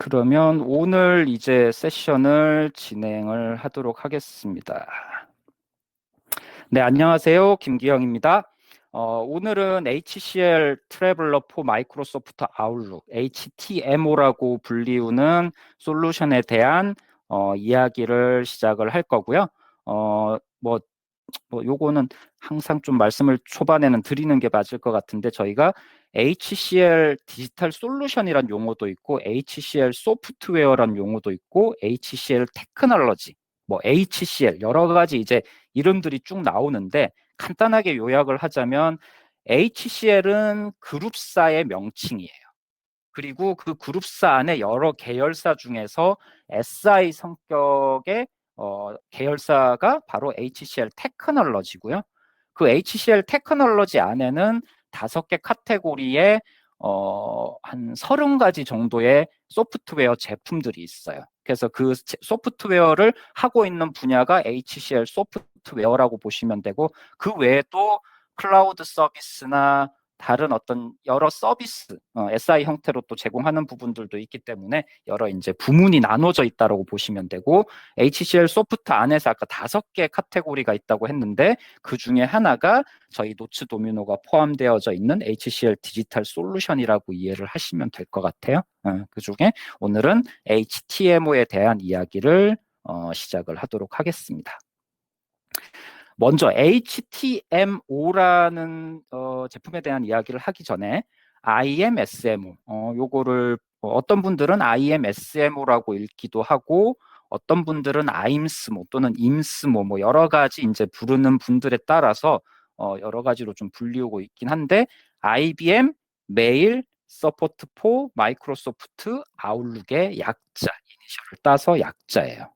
그러면 오늘 이제 세션을 진행을 하도록 하겠습니다. 네, 안녕하세요. 김기영입니다. 오늘은 HCL 트래블러 포 마이크로소프트 아웃룩, HTMO라고 불리우는 솔루션에 대한 이야기를 시작을 할 거고요. 요거는 항상 좀 말씀을 초반에는 드리는 게 맞을 것 같은데, 저희가 HCL 디지털 솔루션이란 용어도 있고 HCL 소프트웨어란 용어도 있고 HCL 테크놀로지, HCL 여러 가지 이제 이름들이 쭉 나오는데, 간단하게 요약을 하자면 HCL은 그룹사의 명칭이에요. 그리고 그 그룹사 안에 여러 계열사 중에서 SI 성격의 계열사가 바로 HCL 테크놀로지고요. 그 HCL 테크놀로지 안에는 5개 카테고리의 한 30가지 정도의 소프트웨어 제품들이 있어요. 그래서 그 소프트웨어를 하고 있는 분야가 HCL 소프트웨어라고 보시면 되고, 그 외에 또 클라우드 서비스나 다른 어떤 여러 서비스, SI 형태로 또 제공하는 부분들도 있기 때문에 여러 이제 부문이 나눠져 있다고 보시면 되고, HCL 소프트 안에서 아까 5개 카테고리가 있다고 했는데, 그 중에 하나가 저희 노츠 도미노가 포함되어져 있는 HCL 디지털 솔루션이라고 이해를 하시면 될 것 같아요. 그 중에 오늘은 HTMO에 대한 이야기를 시작을 하도록 하겠습니다. 먼저 HTMO라는 제품에 대한 이야기를 하기 전에 IMSMO, 요거를 어떤 분들은 IMSMO라고 읽기도 하고 어떤 분들은 IMSMO 또는 IMSMO 여러 가지 이제 부르는 분들에 따라서 여러 가지로 좀 불리우고 있긴 한데, IBM 메일 서포트 포 마이크로소프트 아웃룩의 약자, 이니셜을 따서 약자예요.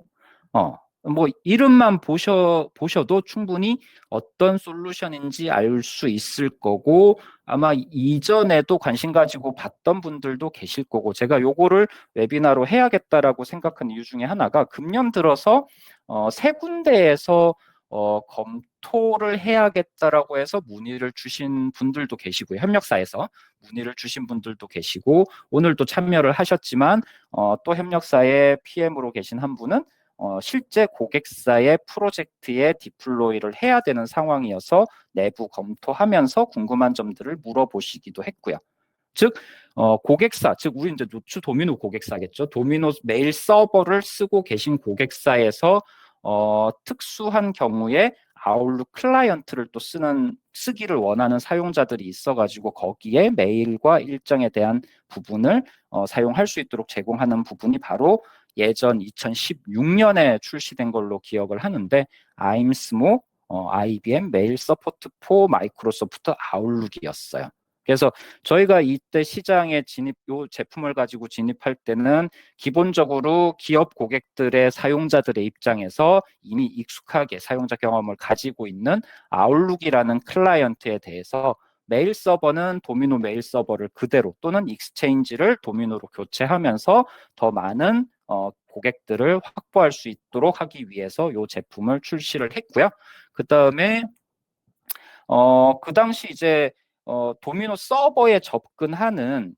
이름만 보셔도 충분히 어떤 솔루션인지 알 수 있을 거고, 아마 이전에도 관심 가지고 봤던 분들도 계실 거고, 제가 요거를 웨비나로 해야겠다라고 생각한 이유 중에 하나가, 금년 들어서 3군데에서 검토를 해야겠다라고 해서 문의를 주신 분들도 계시고요. 협력사에서 문의를 주신 분들도 계시고, 오늘도 참여를 하셨지만 또 협력사의 PM으로 계신 한 분은 실제 고객사의 프로젝트에 디플로이를 해야 되는 상황이어서 내부 검토하면서 궁금한 점들을 물어보시기도 했고요. 즉, 고객사, 즉 우리 이제 노츠 도미노 고객사겠죠. 도미노 메일 서버를 쓰고 계신 고객사에서 특수한 경우에 아웃룩 클라이언트를 또 쓰기를 원하는 사용자들이 있어가지고 거기에 메일과 일정에 대한 부분을 사용할 수 있도록 제공하는 부분이 바로 예전 2016년에 출시된 걸로 기억을 하는데, 아임스모 IBM 메일 서포트 포 마이크로소프트 아웃룩이었어요. 그래서 저희가 이때 시장에 요 제품을 가지고 진입할 때는 기본적으로 기업 고객들의 사용자들의 입장에서 이미 익숙하게 사용자 경험을 가지고 있는 아웃룩이라는 클라이언트에 대해서 메일 서버는 도미노 메일 서버를 그대로 또는 익스체인지를 도미노로 교체하면서 더 많은 고객들을 확보할 수 있도록 하기 위해서 이 제품을 출시를 했고요. 그 다음에 그 당시 이제 도미노 서버에 접근하는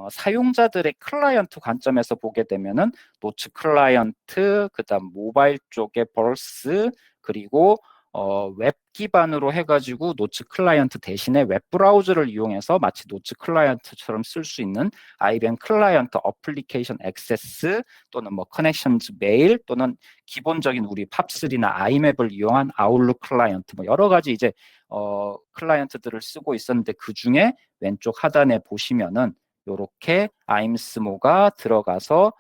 사용자들의 클라이언트 관점에서 보게 되면은 노츠 클라이언트, 그다음 모바일 쪽에 벌스, 그리고 웹 기반으로 해가지고 노츠 클라이언트 대신에 웹 브라우저를 이용해서 마치 노츠 클라이언트처럼 쓸 수 있는 IBM 클라이언트 어플리케이션 액세스 또는 커넥션즈 메일 또는 기본적인 우리 팝3나 아이맵을 이용한 아웃룩 클라이언트 여러 가지 이제 클라이언트들을 쓰고 있었는데, 그 중에 왼쪽 하단에 보시면은 이렇게 아임스모가 들어가서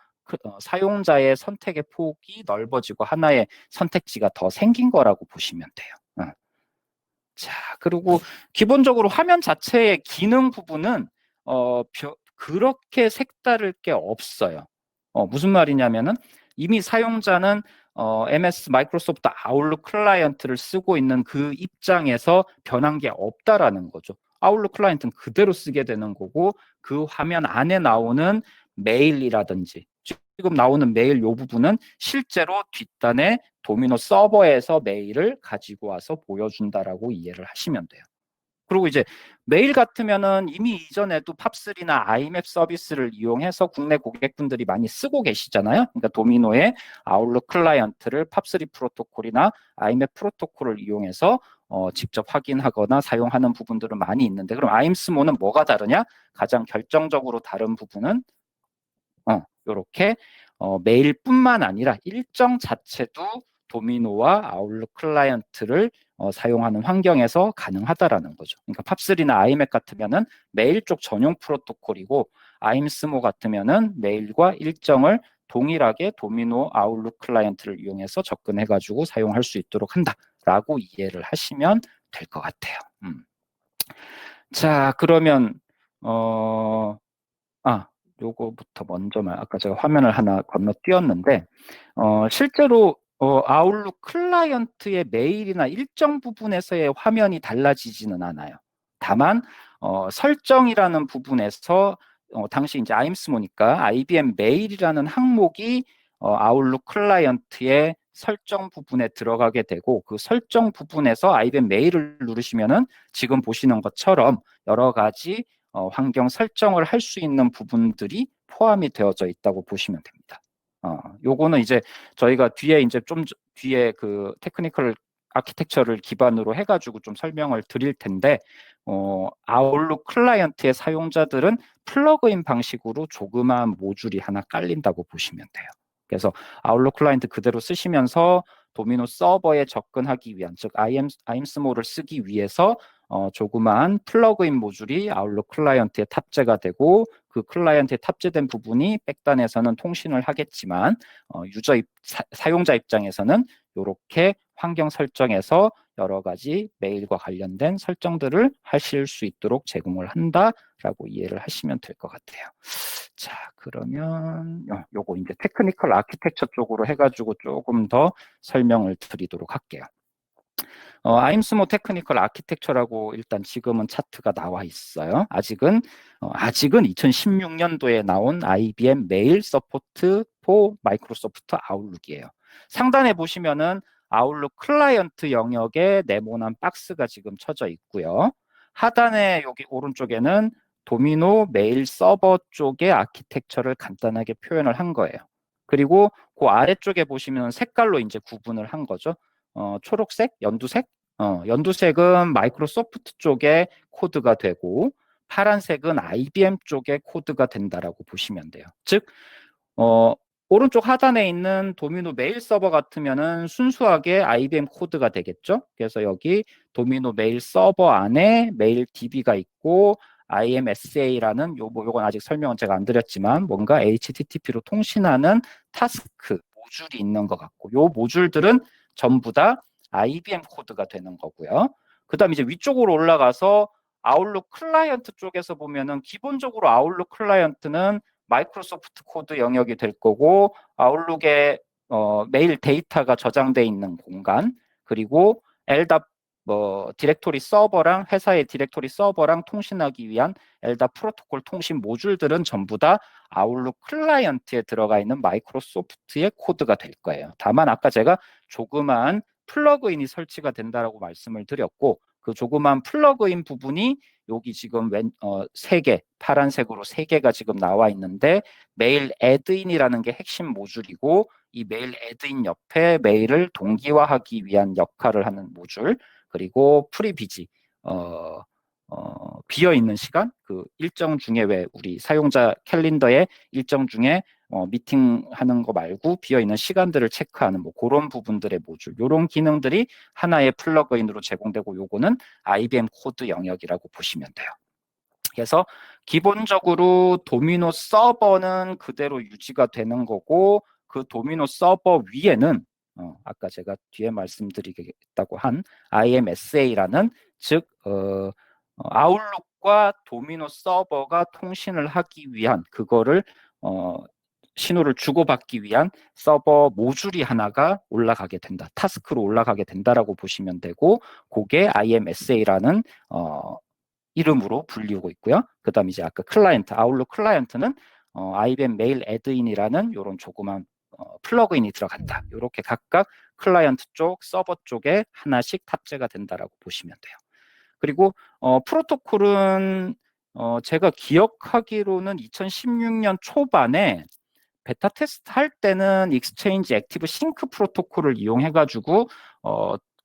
사용자의 선택의 폭이 넓어지고 하나의 선택지가 더 생긴 거라고 보시면 돼요. 자, 그리고 기본적으로 화면 자체의 기능 부분은 그렇게 색다를 게 없어요. 무슨 말이냐면은 이미 사용자는 MS 마이크로소프트 아웃룩 클라이언트를 쓰고 있는 그 입장에서 변한 게 없다라는 거죠. 아웃룩 클라이언트는 그대로 쓰게 되는 거고, 그 화면 안에 나오는 메일이라든지 지금 나오는 메일 요 부분은 실제로 뒷단에 도미노 서버에서 메일을 가지고 와서 보여준다라고 이해를 하시면 돼요. 그리고 이제 메일 같으면은 이미 이전에도 팝3나 아이맵 서비스를 이용해서 국내 고객분들이 많이 쓰고 계시잖아요. 그러니까 도미노의 아웃룩 클라이언트를 팝3 프로토콜이나 아이맵 프로토콜을 이용해서 직접 확인하거나 사용하는 부분들은 많이 있는데, 그럼 아임스모는 뭐가 다르냐? 가장 결정적으로 다른 부분은 이렇게 메일뿐만 아니라 일정 자체도 도미노와 아웃룩 클라이언트를 사용하는 환경에서 가능하다라는 거죠. 그러니까 팝3나 아이맥 같으면은 메일 쪽 전용 프로토콜이고, 아임스모 같으면은 메일과 일정을 동일하게 도미노 아웃룩 클라이언트를 이용해서 접근해가지고 사용할 수 있도록 한다라고 이해를 하시면 될 것 같아요. 자, 그러면 아, 요거부터 먼저만, 아까 제가 화면을 하나 건너뛰었는데, 실제로 아웃룩 클라이언트의 메일이나 일정 부분에서의 화면이 달라지지는 않아요. 다만 설정이라는 부분에서 당시 이제 아임스모니까 IBM 메일이라는 항목이 아웃룩 클라이언트의 설정 부분에 들어가게 되고, 그 설정 부분에서 IBM 메일을 누르시면은 지금 보시는 것처럼 여러 가지 환경 설정을 할 수 있는 부분들이 포함이 되어져 있다고 보시면 됩니다. 요거는 이제 저희가 뒤에 이제 좀 뒤에 그 테크니컬 아키텍처를 기반으로 해가지고 좀 설명을 드릴 텐데, 아웃룩 클라이언트의 사용자들은 플러그인 방식으로 조그마한 모듈이 하나 깔린다고 보시면 돼요. 그래서 아웃룩 클라이언트 그대로 쓰시면서 도미노 서버에 접근하기 위한, 즉 아임스모를 쓰기 위해서 조그마한 플러그인 모듈이 아웃룩 클라이언트에 탑재가 되고, 그 클라이언트에 탑재된 부분이 백단에서는 통신을 하겠지만 사용자 입장에서는 이렇게 환경 설정에서 여러 가지 메일과 관련된 설정들을 하실 수 있도록 제공을 한다라고 이해를 하시면 될 것 같아요. 자, 그러면 요거 이제 테크니컬 아키텍처 쪽으로 해가지고 조금 더 설명을 드리도록 할게요. 아임스모 테크니컬 아키텍처라고 일단 지금은 차트가 나와 있어요. 아직은 2016년도에 나온 IBM 메일 서포트 포 마이크로소프트 아웃룩이에요. 상단에 보시면은 아웃룩 클라이언트 영역에 네모난 박스가 지금 쳐져 있고요. 하단에 여기 오른쪽에는 도미노 메일 서버 쪽의 아키텍처를 간단하게 표현을 한 거예요. 그리고 그 아래쪽에 보시면 색깔로 이제 구분을 한 거죠. 초록색, 연두색, 연두색은 마이크로소프트 쪽에 코드가 되고, 파란색은 IBM 쪽에 코드가 된다라고 보시면 돼요. 즉, 오른쪽 하단에 있는 도미노 메일 서버 같으면은 순수하게 IBM 코드가 되겠죠. 그래서 여기 도미노 메일 서버 안에 메일 DB가 있고, IMSA라는 요건 아직 설명은 제가 안 드렸지만 뭔가 HTTP로 통신하는 타스크 모듈이 있는 것 같고, 요 모듈들은 전부 다 IBM 코드가 되는 거고요. 그 다음 이제 위쪽으로 올라가서 아웃룩 클라이언트 쪽에서 보면은 기본적으로 아웃룩 클라이언트는 마이크로소프트 코드 영역이 될 거고, 아웃룩에 메일 데이터가 저장돼 있는 공간, 그리고 LDAP 디렉토리 서버랑 회사의 디렉토리 서버랑 통신하기 위한 LDAP 프로토콜 통신 모듈들은 전부 다 아웃룩 클라이언트에 들어가 있는 마이크로소프트의 코드가 될 거예요. 다만 아까 제가 조그만 플러그인이 설치가 된다라고 말씀을 드렸고, 그 조그만 플러그인 부분이 여기 지금 3개, 파란색으로 3개가 지금 나와 있는데, 메일 애드인이라는 게 핵심 모듈이고, 이 메일 애드인 옆에 메일을 동기화하기 위한 역할을 하는 모듈, 그리고 프리비지, 비어있는 시간, 그 일정 중에 왜 우리 사용자 캘린더에 일정 중에 미팅하는 거 말고 비어있는 시간들을 체크하는 뭐 그런 부분들의 모듈, 이런 기능들이 하나의 플러그인으로 제공되고, 요거는 IBM 코드 영역이라고 보시면 돼요. 그래서 기본적으로 도미노 서버는 그대로 유지가 되는 거고, 그 도미노 서버 위에는 아까 제가 뒤에 말씀드리겠다고 한 IMSA라는, 즉 아웃룩과 도미노 서버가 통신을 하기 위한, 그거를 신호를 주고받기 위한 서버 모듈이 하나가 올라가게 된다, 타스크로 올라가게 된다라고 보시면 되고, 그게 IMSA라는 이름으로 불리우고 있고요. 그 다음 이제 아까 클라이언트, 아웃룩 클라이언트는 IBM 메일 애드인이라는 이런 조그만 플러그인이 들어간다. 이렇게 각각 클라이언트 쪽, 서버 쪽에 하나씩 탑재가 된다라고 보시면 돼요. 그리고 프로토콜은 제가 기억하기로는 2016년 초반에 베타 테스트 할 때는 익스체인지 액티브 싱크 프로토콜을 이용해가지고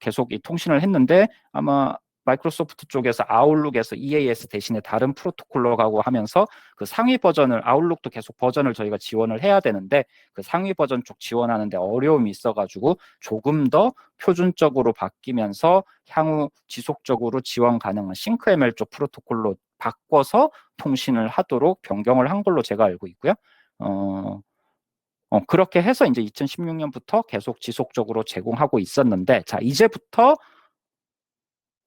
계속 이 통신을 했는데 아마 마이크로소프트 쪽에서 아웃룩에서 EAS 대신에 다른 프로토콜로 가고 하면서 그 상위 버전을 아웃룩도 계속 버전을 저희가 지원을 해야 되는데 그 상위 버전 쪽 지원하는데 어려움이 있어가지고 조금 더 표준적으로 바뀌면서 향후 지속적으로 지원 가능한 싱크ML 쪽 프로토콜로 바꿔서 통신을 하도록 변경을 한 걸로 제가 알고 있고요. 그렇게 해서 이제 2016년부터 계속 지속적으로 제공하고 있었는데, 자, 이제부터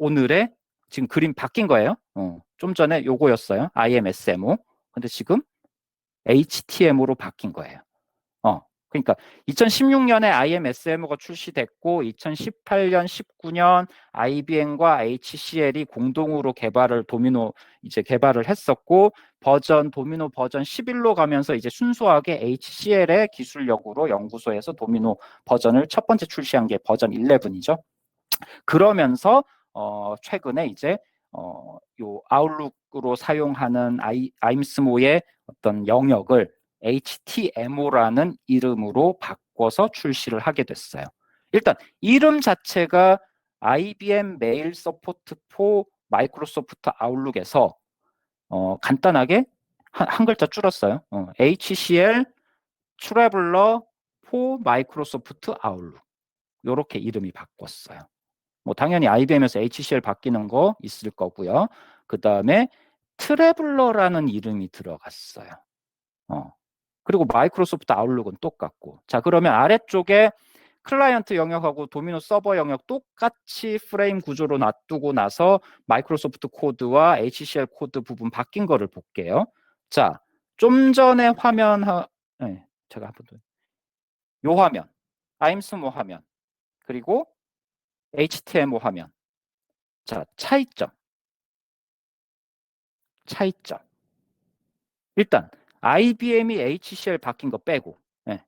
오늘의 지금 그림 바뀐 거예요. 좀 전에 요거였어요. IMSMO. 근데 지금 HTM으로 바뀐 거예요. 그러니까 2016년에 IMSMO가 출시됐고 2018년, 19년 IBM과 HCL이 공동으로 도미노 이제 개발을 했었고 도미노 버전 11로 가면서 이제 순수하게 HCL의 기술력으로 연구소에서 도미노 버전을 첫 번째 출시한 게 버전 11이죠. 그러면서 최근에 이제 요 아웃룩으로 사용하는 아임스모의 어떤 영역을 HTMO라는 이름으로 바꿔서 출시를 하게 됐어요. 일단 이름 자체가 IBM 메일 서포트 포 마이크로소프트 아웃룩에서 간단하게 한 글자 줄었어요. HCL 트래블러 포 마이크로소프트 아웃룩 이렇게 이름이 바꿨어요. 뭐 당연히 IBM에서 HCL 바뀌는 거 있을 거고요. 그 다음에 트래블러라는 이름이 들어갔어요. 그리고 마이크로소프트 아웃룩은 똑같고. 자, 그러면 아래쪽에 클라이언트 영역하고 도미노 서버 영역 똑같이 프레임 구조로 놔두고 나서 마이크로소프트 코드와 HCL 코드 부분 바뀐 거를 볼게요. 자, 좀 전에 네, 제가 한번 더. 요 화면, 아임스모 화면, 그리고 HTML 화면. 자, 차이점. 일단 IBM이 HCL 바뀐 거 빼고, 네.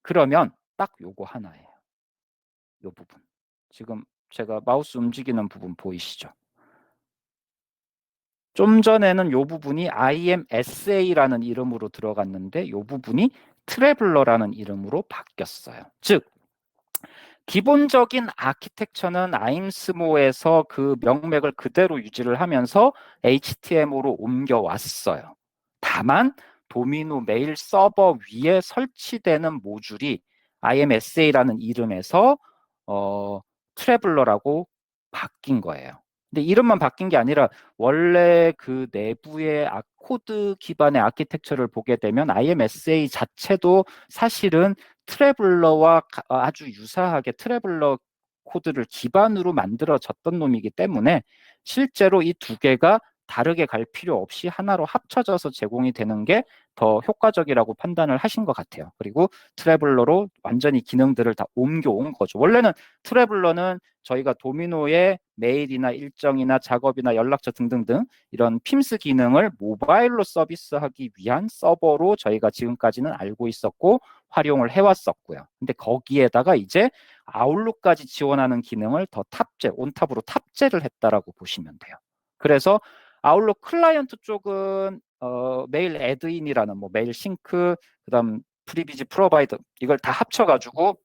그러면 딱 요거 하나예요. 요 부분. 지금 제가 마우스 움직이는 부분 보이시죠? 좀 전에는 요 부분이 IMSA라는 이름으로 들어갔는데 요 부분이 트래블러라는 이름으로 바뀌었어요. 즉 기본적인 아키텍처는 아임스모에서 그 명맥을 그대로 유지를 하면서 HTML로 옮겨왔어요. 다만 도미노 메일 서버 위에 설치되는 모듈이 IMSA라는 이름에서 트래블러라고 바뀐 거예요. 근데 이름만 바뀐 게 아니라 원래 그 내부의 코드 기반의 아키텍처를 보게 되면 IMSA 자체도 사실은 트래블러와 아주 유사하게 트래블러 코드를 기반으로 만들어졌던 놈이기 때문에 실제로 이 두 개가 다르게 갈 필요 없이 하나로 합쳐져서 제공이 되는 게 더 효과적이라고 판단을 하신 것 같아요. 그리고 트래블러로 완전히 기능들을 다 옮겨온 거죠. 원래는 트래블러는 저희가 도미노의 메일이나 일정이나 작업이나 연락처 등등등 이런 핌스 기능을 모바일로 서비스하기 위한 서버로 저희가 지금까지는 알고 있었고 활용을 해왔었고요. 근데 거기에다가 이제 아웃룩까지 지원하는 기능을 더 온탑으로 탑재를 했다라고 보시면 돼요. 그래서 아웃룩 클라이언트 쪽은 메일 애드인이라는 뭐 메일 싱크, 그다음 프리비지 프로바이더 이걸 다 합쳐가지고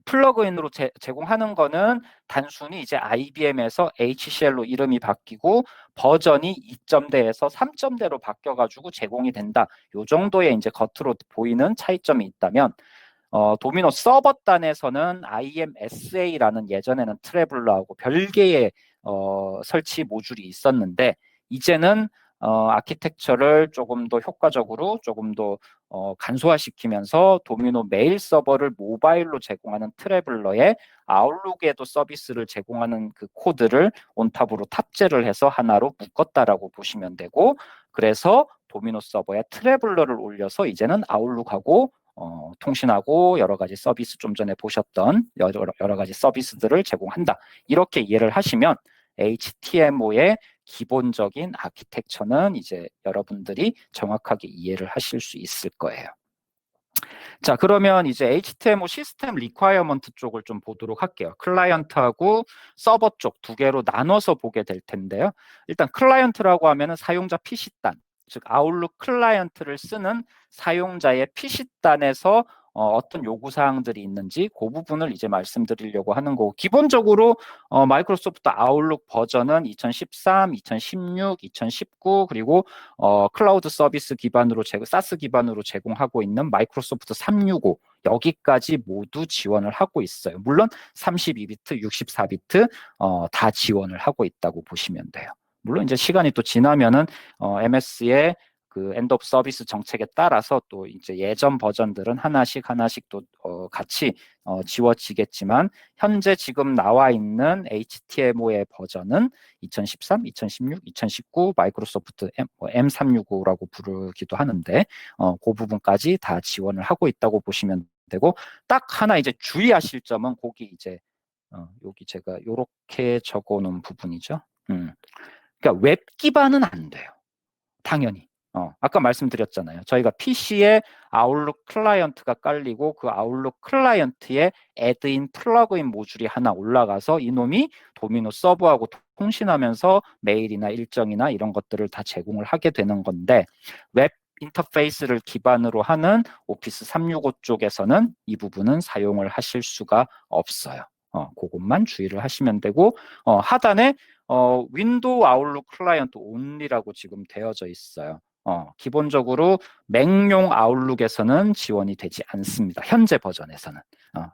플러그인으로 제공하는 거는 단순히 이제 IBM에서 HCL로 이름이 바뀌고 버전이 2점대에서 3점대로 바뀌어가지고 제공이 된다. 요 정도의 이제 겉으로 보이는 차이점이 있다면 도미노 서버단에서는 IMSA라는 예전에는 트래블러하고 별개의 설치 모듈이 있었는데 이제는 아키텍처를 조금 더 효과적으로 조금 더 간소화시키면서 도미노 메일 서버를 모바일로 제공하는 트래블러에 아웃룩에도 서비스를 제공하는 그 코드를 온탑으로 탑재를 해서 하나로 묶었다라고 보시면 되고 그래서 도미노 서버에 트래블러를 올려서 이제는 아웃룩하고 통신하고 여러 가지 서비스 좀 전에 보셨던 여러 가지 서비스들을 제공한다. 이렇게 이해를 하시면 HTMO의 기본적인 아키텍처는 이제 여러분들이 정확하게 이해를 하실 수 있을 거예요. 자, 그러면 이제 HTML 시스템 리퀘어먼트 쪽을 좀 보도록 할게요. 클라이언트하고 서버 쪽 두 개로 나눠서 보게 될 텐데요. 일단 클라이언트라고 하면은 사용자 PC단, 즉 아웃룩 클라이언트를 쓰는 사용자의 PC단에서 어떤 요구사항들이 있는지 그 부분을 이제 말씀드리려고 하는 거고, 기본적으로 마이크로소프트 아웃룩 버전은 2013, 2016, 2019 그리고 클라우드 서비스 기반으로 사스 기반으로 제공하고 있는 마이크로소프트 365 여기까지 모두 지원을 하고 있어요. 물론 32비트, 64비트 다 지원을 하고 있다고 보시면 돼요. 물론 이제 시간이 또 지나면은 MS의 그 엔드 오브 서비스 정책에 따라서 또 이제 예전 버전들은 하나씩 하나씩 또 같이 지워지겠지만, 현재 지금 나와 있는 HTML의 버전은 2013, 2016, 2019 마이크로소프트 M365라고 부르기도 하는데 그 부분까지 다 지원을 하고 있다고 보시면 되고, 딱 하나 이제 주의하실 점은 거기 이제 여기 제가 이렇게 적어 놓은 부분이죠. 그러니까 웹 기반은 안 돼요. 당연히. 아까 말씀드렸잖아요. 저희가 PC에 아웃룩 클라이언트가 깔리고 그 아웃룩 클라이언트에 애드인 플러그인 모듈이 하나 올라가서 이놈이 도미노 서버하고 통신하면서 메일이나 일정이나 이런 것들을 다 제공을 하게 되는 건데, 웹 인터페이스를 기반으로 하는 오피스 365 쪽에서는 이 부분은 사용을 하실 수가 없어요. 그것만 주의를 하시면 되고, 하단에 윈도우 아웃룩 클라이언트 온리라고 지금 되어져 있어요. 기본적으로 맥용 아웃룩에서는 지원이 되지 않습니다. 현재 버전에서는.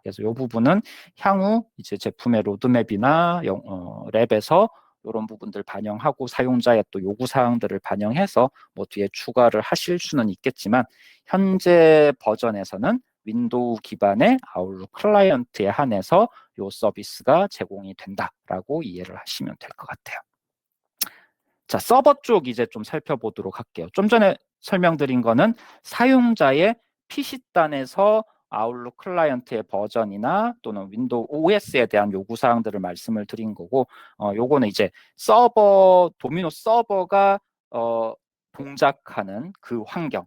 그래서 이 부분은 향후 이제 제품의 로드맵이나 랩에서 이런 부분들 반영하고 사용자의 또 요구 사항들을 반영해서 뭐 뒤에 추가를 하실 수는 있겠지만, 현재 버전에서는 윈도우 기반의 아웃룩 클라이언트에 한해서 이 서비스가 제공이 된다라고 이해를 하시면 될 것 같아요. 자, 서버 쪽 이제 좀 살펴보도록 할게요. 좀 전에 설명드린 거는 사용자의 PC단에서 아웃룩 클라이언트의 버전이나 또는 윈도우 OS에 대한 요구사항들을 말씀을 드린 거고, 요거는 이제 도미노 서버가 동작하는 그 환경,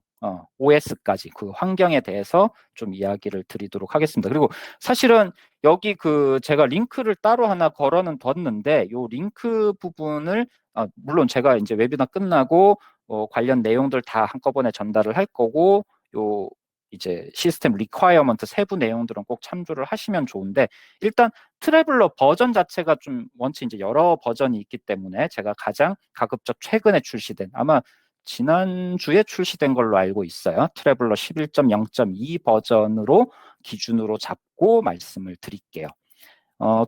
OS까지 그 환경에 대해서 좀 이야기를 드리도록 하겠습니다. 그리고 사실은 여기 제가 링크를 따로 하나 걸어는 뒀는데, 요 링크 부분을 물론 제가 이제 웨비나 끝나고 관련 내용들 다 한꺼번에 전달을 할 거고, 요 이제 시스템 리퀘어먼트 세부 내용들은 꼭 참조를 하시면 좋은데, 일단 트래블러 버전 자체가 좀 원체 이제 여러 버전이 있기 때문에 제가 가장 가급적 최근에 출시된, 아마 지난주에 출시된 걸로 알고 있어요. 트래블러 11.0.2 버전으로 기준으로 잡고 말씀을 드릴게요.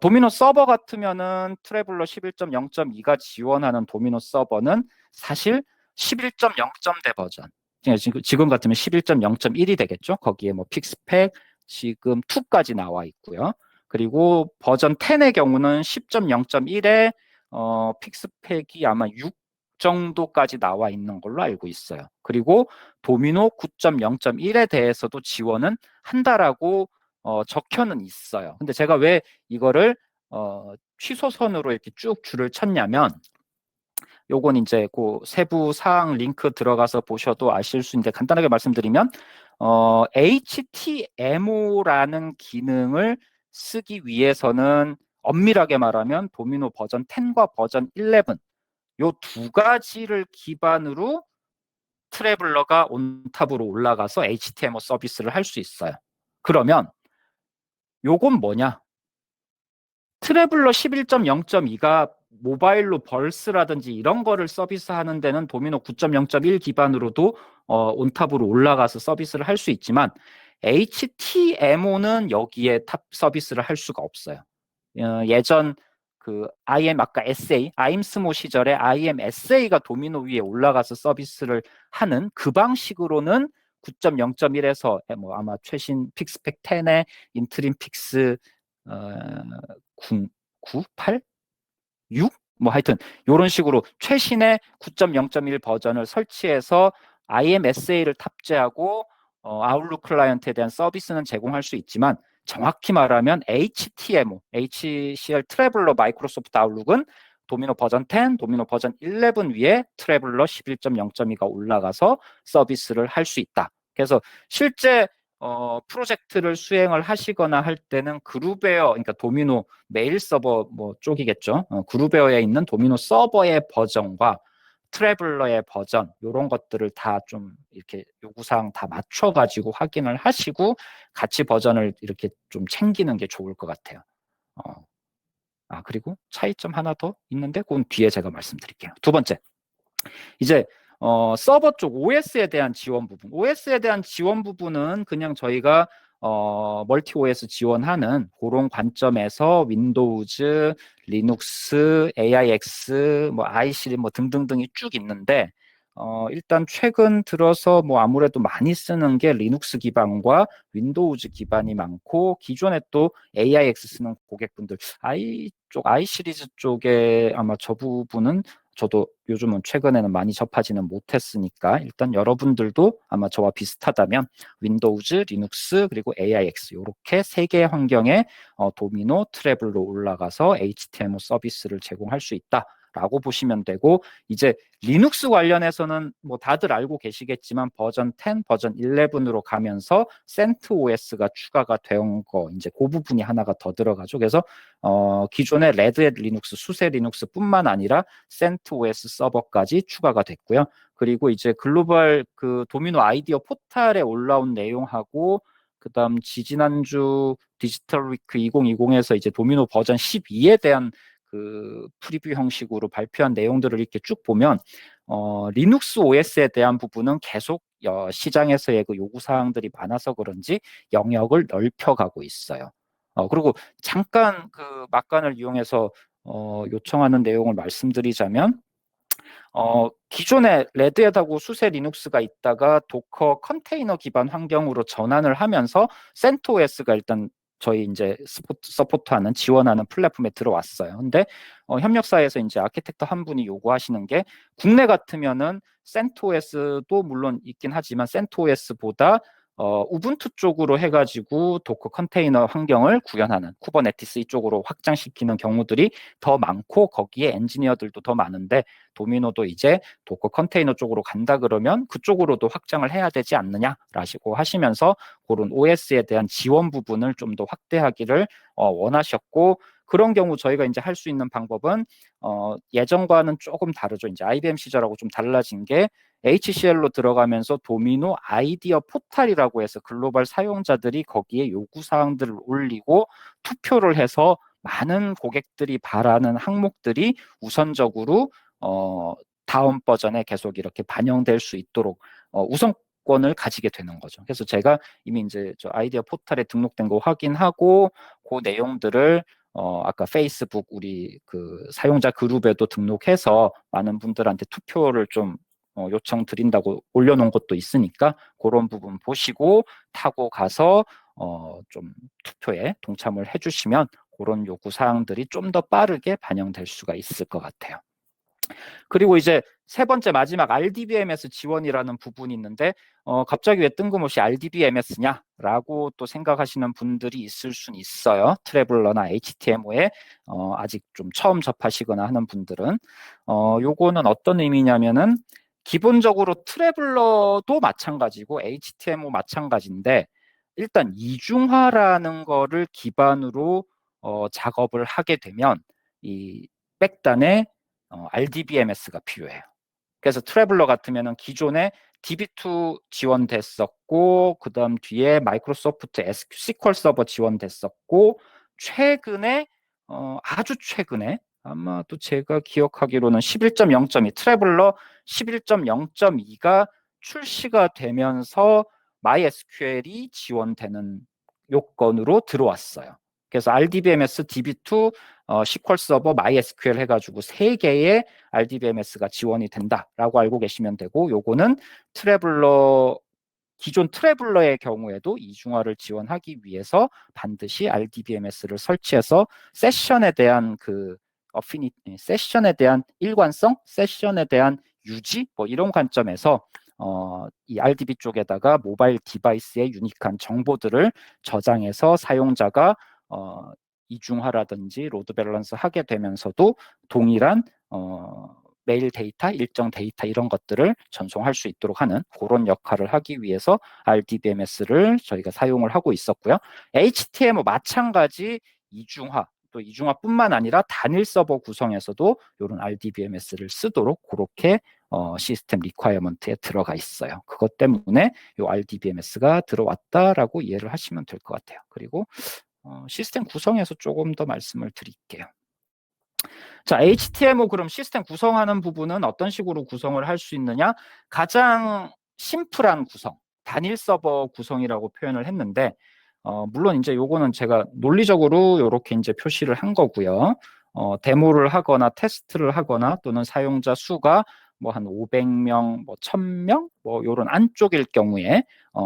도미노 서버 같으면은 트래블러 11.0.2가 지원하는 도미노 서버는 사실 11.0대 버전. 지금 같으면 11.0.1이 되겠죠. 거기에 뭐 픽스팩 지금 2까지 나와 있고요. 그리고 버전 10의 경우는 10.0.1에 픽스팩이 아마 6 정도까지 나와 있는 걸로 알고 있어요. 그리고 도미노 9.0.1에 대해서도 지원은 한다라고 적혀는 있어요. 근데 제가 왜 이거를 취소선으로 이렇게 쭉 줄을 쳤냐면, 요건 이제 그 세부 사항 링크 들어가서 보셔도 아실 수 있는데, 간단하게 말씀드리면 HTMO라는 기능을 쓰기 위해서는 엄밀하게 말하면 도미노 버전 10과 버전 11 요 두 가지를 기반으로 트래블러가 온탑으로 올라가서 HTML 서비스를 할 수 있어요. 그러면 요건 뭐냐? 트래블러 11.0.2가 모바일로 벌스라든지 이런 거를 서비스하는 데는 도미노 9.0.1 기반으로도 온탑으로 올라가서 서비스를 할 수 있지만, HTMO는 여기에 탑 서비스를 할 수가 없어요. 예전 아까 아임스모 시절에 IMSA가 도미노 위에 올라가서 서비스를 하는 그 방식으로는 9.0.1에서 뭐 아마 최신 픽스팩 10의 인트림 픽스 9, 8? 6? 뭐 하여튼 이런 식으로 최신의 9.0.1 버전을 설치해서 IMSA를 탑재하고 아웃룩 클라이언트에 대한 서비스는 제공할 수 있지만, 정확히 말하면 HTMO, HCL 트래블러 마이크로소프트 아웃룩은 도미노 버전 10, 도미노 버전 11 위에 트래블러 11.0.2가 올라가서 서비스를 할 수 있다. 그래서 실제 프로젝트를 수행을 하시거나 할 때는 그루베어, 그러니까 도미노 메일 서버 뭐 쪽이겠죠. 그루베어에 있는 도미노 서버의 버전과 트래블러의 버전, 이런 것들을 다 좀 이렇게 요구사항 다 맞춰가지고 확인을 하시고 같이 버전을 이렇게 좀 챙기는 게 좋을 것 같아요. 그리고 차이점 하나 더 있는데 그건 뒤에 제가 말씀드릴게요. 두 번째, 이제 서버 쪽 OS에 대한 지원 부분. OS에 대한 지원 부분은 그냥 저희가 멀티 OS 지원하는 그런 관점에서 윈도우즈, 리눅스, AIX, 뭐 iSeries 뭐 등등등이 쭉 있는데 일단 최근 들어서 뭐 아무래도 많이 쓰는 게 리눅스 기반과 윈도우즈 기반이 많고 기존에 또 AIX 쓰는 고객분들 i시리즈 쪽에 아마 저 부분은 저도 요즘은 최근에는 많이 접하지는 못했으니까 일단 여러분들도 아마 저와 비슷하다면 윈도우즈, 리눅스, 그리고 AIX 이렇게 세 개의 환경에 도미노, 트래블로 올라가서 HTML 서비스를 제공할 수 있다라고 보시면 되고 이제 리눅스 관련해서는 뭐 다들 알고 계시겠지만 버전 10, 버전 11으로 가면서 CentOS가 추가가 된 거 이제 그 부분이 하나가 더 들어가죠. 그래서 기존의 레드햇 리눅스, 수세 리눅스뿐만 아니라 CentOS 서버까지 추가가 됐고요. 그리고 이제 글로벌 그 도미노 아이디어 포탈에 올라온 내용하고 그다음 지지난주 디지털 위크 2020에서 이제 도미노 버전 12에 대한 그 프리뷰 형식으로 발표한 내용들을 이렇게 쭉 보면 리눅스 OS에 대한 부분은 계속 시장에서의 그 요구 사항들이 많아서 그런지 영역을 넓혀가고 있어요. 그리고 잠깐 그 막간을 이용해서 요청하는 내용을 말씀드리자면 기존에 레드햇하고 수세 리눅스가 있다가 도커 컨테이너 기반 환경으로 전환을 하면서 CentOS가 일단 저희 이제 서포트하는 지원하는 플랫폼에 들어왔어요. 근데 협력사에서 이제 아키텍터 한 분이 요구하시는 게 국내 같으면은 CentOS도 물론 있긴 하지만 CentOS보다 우분투 쪽으로 해가지고 도커 컨테이너 환경을 구현하는 쿠버네티스 이쪽으로 확장시키는 경우들이 더 많고 거기에 엔지니어들도 더 많은데 도미노도 이제 도커 컨테이너 쪽으로 간다 그러면 그쪽으로도 확장을 해야 되지 않느냐라고 하시면서 그런 OS에 대한 지원 부분을 좀 더 확대하기를 원하셨고 그런 경우 저희가 이제 할 수 있는 방법은 예전과는 조금 다르죠. 이제 IBM 시절하고 좀 달라진 게 HCL로 들어가면서 도미노 아이디어 포탈이라고 해서 글로벌 사용자들이 거기에 요구사항들을 올리고 투표를 해서 많은 고객들이 바라는 항목들이 우선적으로 다음 버전에 계속 이렇게 반영될 수 있도록 우선권을 가지게 되는 거죠. 그래서 제가 이미 이제 저 아이디어 포탈에 등록된 거 확인하고 그 내용들을 아까 페이스북 우리 그 사용자 그룹에도 등록해서 많은 분들한테 투표를 좀 요청 드린다고 올려놓은 것도 있으니까 그런 부분 보시고 타고 가서 좀 투표에 동참을 해주시면 그런 요구 사항들이 좀 더 빠르게 반영될 수가 있을 것 같아요. 그리고 이제 세 번째 마지막 RDBMS 지원이라는 부분이 있는데 갑자기 왜 뜬금없이 RDBMS냐라고 또 생각하시는 분들이 있을 수는 있어요. 트래블러나 HTMO에 아직 좀 처음 접하시거나 하는 분들은 요거는 어떤 의미냐면은 기본적으로 트래블러도 마찬가지고 HTMO 마찬가지인데 일단 이중화라는 거를 기반으로 작업을 하게 되면 이 백단에 RDBMS가 필요해요. 그래서 트래블러 같으면은 기존에 DB2 지원됐었고 그다음 뒤에 마이크로소프트 SQL 서버 지원됐었고 최근에 아주 최근에 아마도 제가 기억하기로는 11.0.2 트래블러 11.0.2가 출시가 되면서 MySQL이 지원되는 요건으로 들어왔어요. 그래서 RDBMS, DB2, SQL 서버, MySQL 해가지고 세 개의 RDBMS가 지원이 된다라고 알고 계시면 되고 요거는 트래블러 기존 트래블러의 경우에도 이중화를 지원하기 위해서 반드시 RDBMS를 설치해서 세션에 대한 그 세션에 대한 일관성, 세션에 대한 유지 뭐 이런 관점에서 이 RDB 쪽에다가 모바일 디바이스의 유니크한 정보들을 저장해서 사용자가 이중화라든지 로드 밸런스 하게 되면서도 동일한 메일 데이터, 일정 데이터 이런 것들을 전송할 수 있도록 하는 그런 역할을 하기 위해서 RDBMS를 저희가 사용을 하고 있었고요. HTML 마찬가지 이중화, 또 이중화뿐만 아니라 단일 서버 구성에서도 이런 RDBMS를 쓰도록 그렇게 시스템 리퀘어먼트에 들어가 있어요. 그것 때문에 이 RDBMS가 들어왔다라고 이해를 하시면 될 것 같아요. 그리고 시스템 구성에서 조금 더 말씀을 드릴게요. 자, HTML 그럼 시스템 구성하는 부분은 어떤 식으로 구성을 할 수 있느냐? 가장 심플한 구성, 단일 서버 구성이라고 표현을 했는데, 물론 이제 요거는 제가 논리적으로 이렇게 이제 표시를 한 거고요. 데모를 하거나 테스트를 하거나 또는 사용자 수가 뭐 한 500명, 뭐 1000명, 뭐 요런 안쪽일 경우에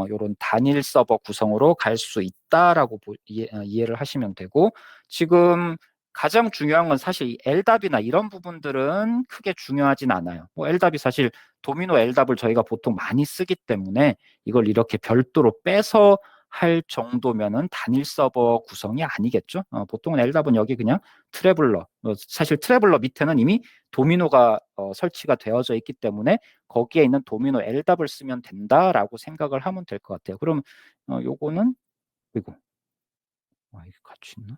요런 단일 서버 구성으로 갈 수 있다라고 이해를 하시면 되고, 지금 가장 중요한 건 사실 이 LDAP이나 이런 부분들은 크게 중요하진 않아요. 뭐 LDAP이 사실 도미노 LDAP을 저희가 보통 많이 쓰기 때문에 이걸 이렇게 별도로 빼서 할 정도면은 단일 서버 구성이 아니겠죠. 보통은 LDAP은 여기 그냥 트래블러, 사실 트래블러 밑에는 이미 도미노가 설치가 되어져 있기 때문에 거기에 있는 도미노 LDAP을 쓰면 된다라고 생각을 하면 될 것 같아요. 그럼 요거는 이거 이게 같이 있나?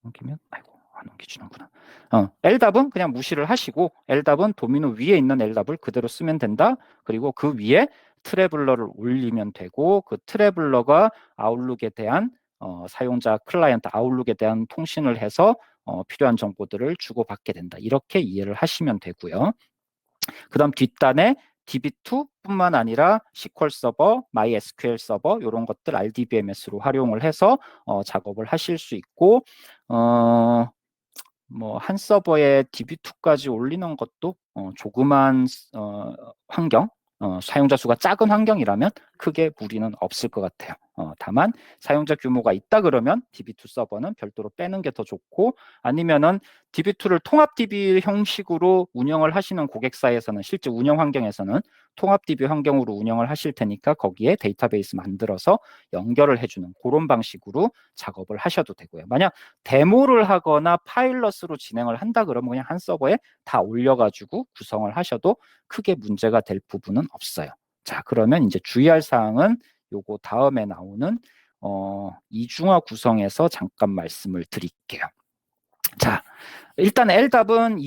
옮기면 아이고 안 옮기지는구나. LDAP은 그냥 무시를 하시고 LDAP은 도미노 위에 있는 LDAP을 그대로 쓰면 된다. 그리고 그 위에 트래블러를 올리면 되고 그 트래블러가 아웃룩에 대한 사용자 클라이언트 아웃룩에 대한 통신을 해서 필요한 정보들을 주고받게 된다. 이렇게 이해를 하시면 되고요. 그 다음 뒷단에 DB2뿐만 아니라 SQL 서버, MySQL 서버 이런 것들 RDBMS로 활용을 해서 작업을 하실 수 있고 뭐 한 서버에 DB2까지 올리는 것도 조그만 환경, 사용자 수가 작은 환경이라면 크게 무리는 없을 것 같아요. 다만 사용자 규모가 있다 그러면 DB2 서버는 별도로 빼는 게 더 좋고 아니면은 DB2를 통합 DB 형식으로 운영을 하시는 고객사에서는 실제 운영 환경에서는 통합 DB 환경으로 운영을 하실 테니까 거기에 데이터베이스 만들어서 연결을 해주는 그런 방식으로 작업을 하셔도 되고요. 만약 데모를 하거나 파일럿으로 진행을 한다 그러면 그냥 한 서버에 다 올려가지고 구성을 하셔도 크게 문제가 될 부분은 없어요. 자, 그러면 이제 주의할 사항은 요거 다음에 나오는 이중화 구성에서 잠깐 말씀을 드릴게요. 자, 일단 LDAP은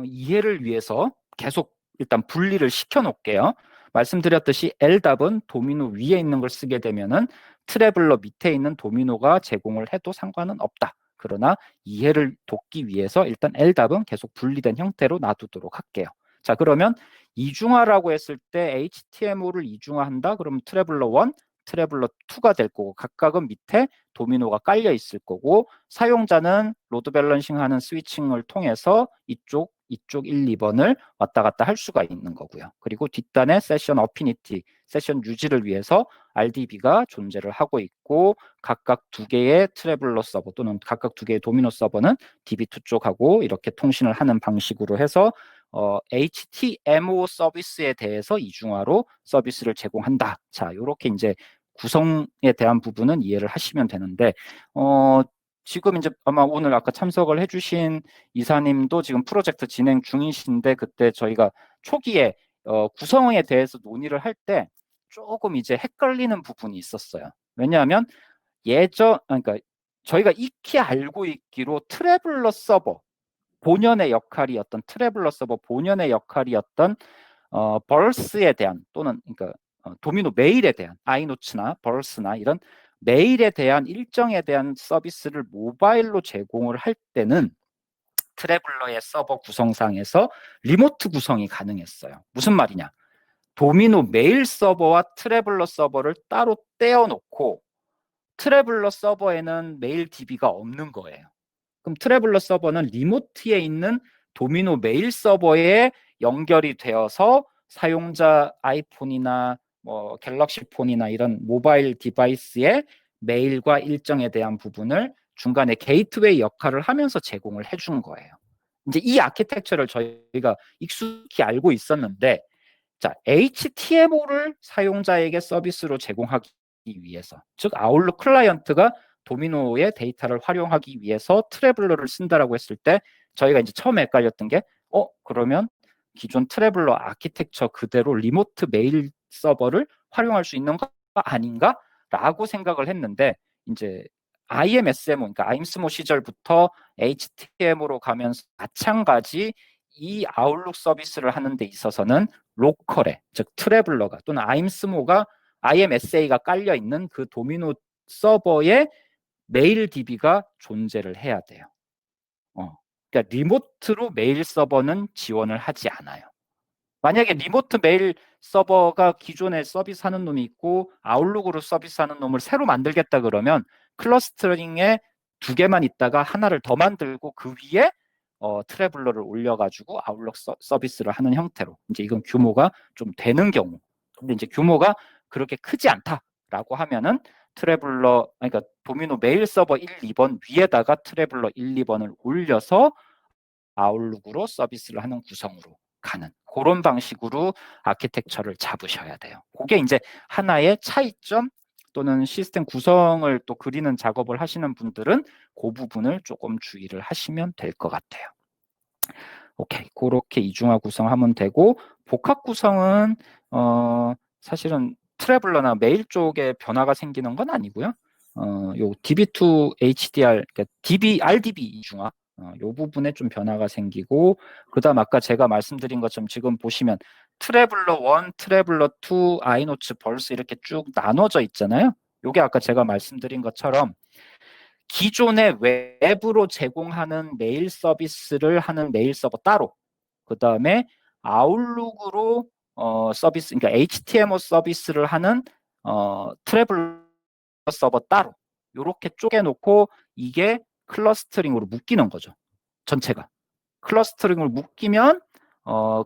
이해를 위해서 계속 일단 분리를 시켜 놓을게요. 말씀드렸듯이 LDAP은 도미노 위에 있는 걸 쓰게 되면은 트래블러 밑에 있는 도미노가 제공을 해도 상관은 없다. 그러나 이해를 돕기 위해서 일단 LDAP은 계속 분리된 형태로 놔두도록 할게요. 자, 그러면 이중화라고 했을 때 HTML을 이중화한다? 그러면 트래블러 1, 트래블러 2가 될 거고 각각은 밑에 도미노가 깔려 있을 거고 사용자는 로드 밸런싱 하는 스위칭을 통해서 이쪽 1, 2번을 왔다 갔다 할 수가 있는 거고요. 그리고 뒷단에 세션 어피니티, 세션 유지를 위해서 RDB가 존재를 하고 있고 각각 두 개의 트래블러 서버 또는 각각 두 개의 도미노 서버는 DB2 쪽하고 이렇게 통신을 하는 방식으로 해서 HTMO 서비스에 대해서 이중화로 서비스를 제공한다. 자, 이렇게 이제 구성에 대한 부분은 이해를 하시면 되는데 지금 이제 아마 오늘 아까 참석을 해주신 이사님도 지금 프로젝트 진행 중이신데 그때 저희가 초기에 구성에 대해서 논의를 할 때 조금 이제 헷갈리는 부분이 있었어요. 왜냐하면 그러니까 저희가 익히 알고 있기로 트래블러 서버 본연의 역할이었던 트래블러 서버 본연의 역할이었던 벌스에 대한 또는 그러니까 도미노 메일에 대한 아이노츠나 벌스나 이런 메일에 대한 일정에 대한 서비스를 모바일로 제공을 할 때는 트래블러의 서버 구성상에서 리모트 구성이 가능했어요. 무슨 말이냐? 도미노 메일 서버와 트래블러 서버를 따로 떼어놓고 트래블러 서버에는 메일 DB가 없는 거예요. 그럼 트래블러 서버는 리모트에 있는 도미노 메일 서버에 연결이 되어서 사용자 아이폰이나 뭐 갤럭시 폰이나 이런 모바일 디바이스의 메일과 일정에 대한 부분을 중간에 게이트웨이 역할을 하면서 제공을 해준 거예요. 이제 이 아키텍처를 저희가 익숙히 알고 있었는데 자, HTML을 사용자에게 서비스로 제공하기 위해서 즉 아웃룩 클라이언트가 도미노의 데이터를 활용하기 위해서 트래블러를 쓴다라고 했을 때 저희가 이제 처음에 헷갈렸던 게 그러면 기존 트래블러 아키텍처 그대로 리모트 메일 서버를 활용할 수 있는 거 아닌가? 라고 생각을 했는데 이제 IMSMO, 그러니까 아임스모 시절부터 HTM으로 가면서 마찬가지 이 아웃룩 서비스를 하는 데 있어서는 로컬에, 즉 트래블러가 또는 아임스모가 IMSA가 깔려 있는 그 도미노 서버에 메일 DB가 존재를 해야 돼요. 그러니까 리모트로 메일 서버는 지원을 하지 않아요. 만약에 리모트 메일 서버가 기존에 서비스하는 놈이 있고 아웃룩으로 서비스하는 놈을 새로 만들겠다 그러면 클러스터링에 두 개만 있다가 하나를 더 만들고 그 위에 트래블러를 올려가지고 아웃룩 서비스를 하는 형태로 이제 이건 규모가 좀 되는 경우. 근데 이제 규모가 그렇게 크지 않다라고 하면은 트래블러, 그러니까 도미노 메일 서버 1, 2번 위에다가 트래블러 1, 2번을 올려서 아웃룩으로 서비스를 하는 구성으로 가는 그런 방식으로 아키텍처를 잡으셔야 돼요. 그게 이제 하나의 차이점 또는 시스템 구성을 또 그리는 작업을 하시는 분들은 그 부분을 조금 주의를 하시면 될 것 같아요. 오케이, 그렇게 이중화 구성하면 되고 복합 구성은 사실은 트래블러나 메일 쪽에 변화가 생기는 건 아니고요. 요 DB2 HDR, 그러니까 RDB 이중화 요 부분에 좀 변화가 생기고 그다음 아까 제가 말씀드린 것처럼 지금 보시면 트래블러 1, 트래블러 2, 아이노츠, 벌스 이렇게 쭉 나눠져 있잖아요. 요게 아까 제가 말씀드린 것처럼 기존의 웹으로 제공하는 메일 서비스를 하는 메일 서버 따로, 그 다음에 아웃룩으로 서비스, 그러니까 HTML 서비스를 하는 트래블러 서버 따로 이렇게 쪼개놓고 이게 클러스터링으로 묶이는 거죠. 전체가. 클러스터링을 묶이면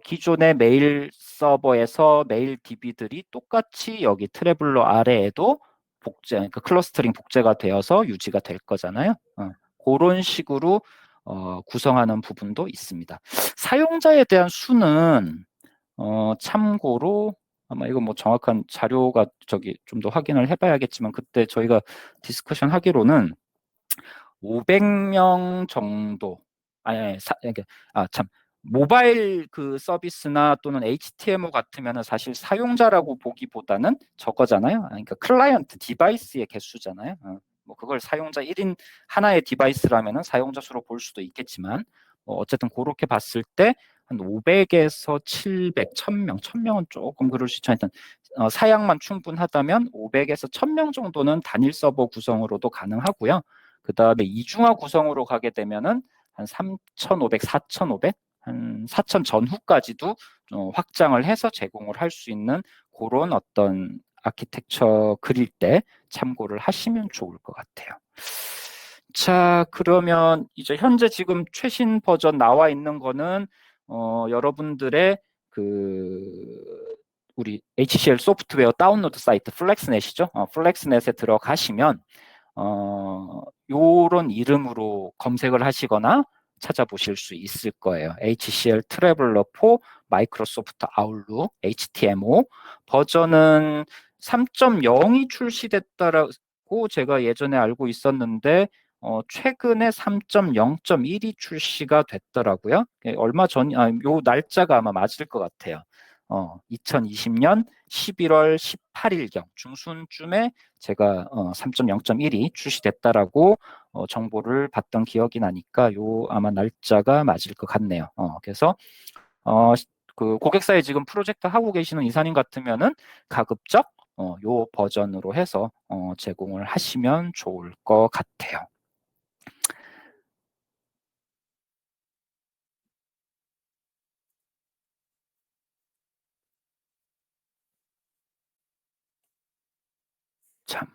기존의 메일 서버에서 메일 DB들이 똑같이 여기 트래블러 아래에도 복제, 그러니까 클러스터링 복제가 되어서 유지가 될 거잖아요. 그런 식으로 구성하는 부분도 있습니다. 사용자에 대한 수는 참고로 아마 이거 뭐 정확한 자료가 저기 좀 더 확인을 해봐야겠지만 그때 저희가 디스커션 하기로는 500명 정도. 참 모바일 그 서비스나 또는 HTML 같으면 사실 사용자라고 보기보다는 저거잖아요. 그러니까 클라이언트 디바이스의 개수잖아요. 뭐 그걸 사용자 1인 하나의 디바이스라면 사용자 수로 볼 수도 있겠지만 어쨌든 그렇게 봤을 때 한 500에서 700, 1000명, 1000명은 조금 그럴 수 있지만 사양만 충분하다면 500에서 1000명 정도는 단일 서버 구성으로도 가능하고요. 그 다음에 이중화 구성으로 가게 되면은 한 3,500, 4,500, 한 4,000 전후까지도 확장을 해서 제공을 할 수 있는 그런 어떤 아키텍처 그릴 때 참고를 하시면 좋을 것 같아요. 자, 그러면 이제 현재 지금 최신 버전 나와 있는 거는 여러분들의 우리 HCL 소프트웨어 다운로드 사이트 플렉스넷이죠. 플렉스넷에 들어가시면 요런 이름으로 검색을 하시거나 찾아보실 수 있을 거예요. HCL 트래블러 4 마이크로소프트 아웃룩 HTMO 버전은 3.0이 출시됐다라고 제가 예전에 알고 있었는데 최근에 3.0.1이 출시가 됐더라고요. 얼마 전, 요 날짜가 아마 맞을 것 같아요. 2020년 11월 18일경 중순쯤에 제가 3.0.1이 출시됐다라고 정보를 봤던 기억이 나니까 요 아마 날짜가 맞을 것 같네요. 그래서 그 고객사에 지금 프로젝트 하고 계시는 이사님 같으면은 가급적 요 버전으로 해서 제공을 하시면 좋을 것 같아요. 참.